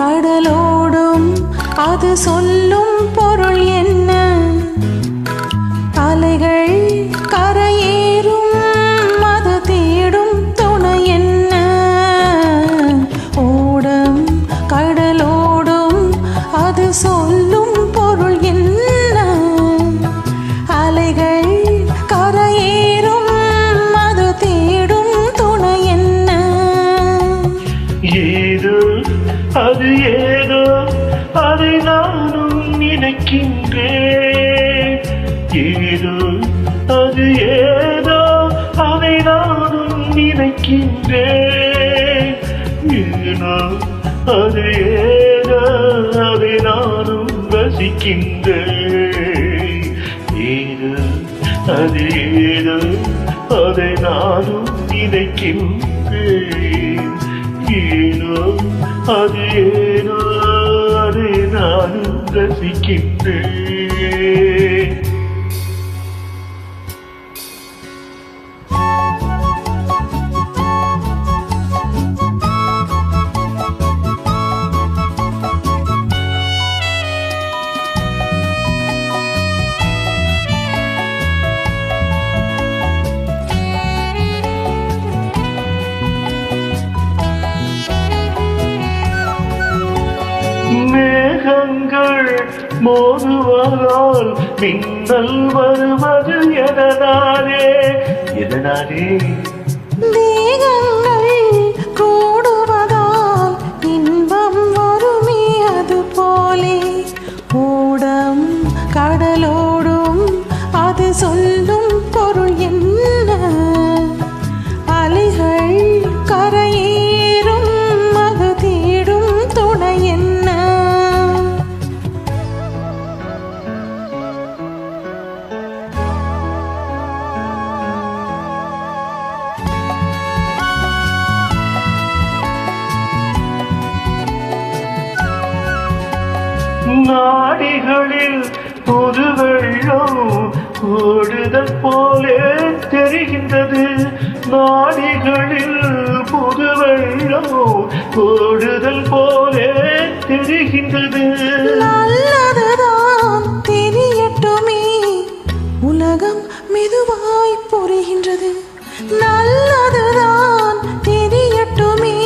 கடலோடும் அது சொல்லும் பொருள் என்ன? அலைகள் கரையேறும் அது தேடும் துணை என்ன? ஓடம் கடலோடும் அது சொல்லும் பொருள் என்ன? அலைகள் கரையேறும் அது தேடும் துணை என்ன? ஏதோ அது ஏதோ அதை நானும் நினைக்கின்றேன். ஏதோ அது ஏதோ அதை நானும் நினைக்கின்றேன். ஏனோ அது ஏதோ அதை நானும் ரசிக்கின்றேன். ஏதோ அது ஏதோ அதை நானும் நினைக்கின்றேன். ஏனோ அது ஏனோ அதை நானும் ரசிக்கின்றேன். மேகங்கள் மோதுவதால் மின்னல் வருவது எதனாலே? எதனாலே? மேகங்கள் கூடுவதால் இன்பம் வருமே அது போலே. ஓடம் கடலோடும் அது சொல்லும் பொருள் என்ன? அலைகள் கரையேறும் அது தேடும் துணை என்ன? நாடிகளில் புது வெள்ளம் ஓடுதல் போலே தெரிகின்றது. நாடிகளில் புது வெள்ளம் ஓடுதல் போலே தெரிகின்றது. நல்லதுதான் தெரியட்டுமே உலகம் மெதுவாய் புரிகின்றது. நல்லதுதான் தெரியட்டுமே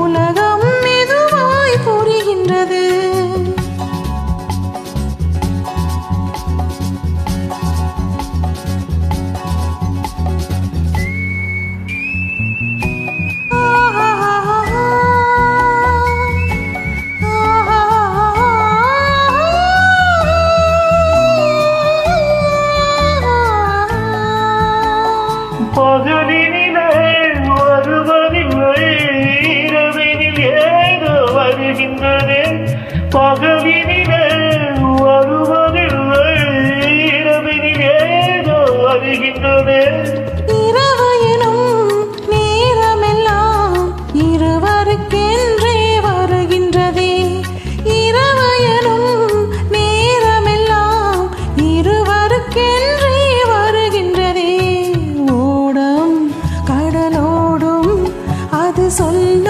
உலகம் மெதுவாய் புரிகின்றது. பகலினிலே வருவதில்லை, இரவினில் ஏதோ வருகின்றனே. பகலினிலே வருவதில்லை, இரவினில் ஏதோ வருகின்றனே. இரவு எனும் நேரமெல்லாம் இருவருக்கென்றே வருகின்றதே. இரவு எனும் நேரமெல்லாம் இருவருக்கென்றே வருகின்றதே. ஓடம் கடலோடும் அது சொல்லும்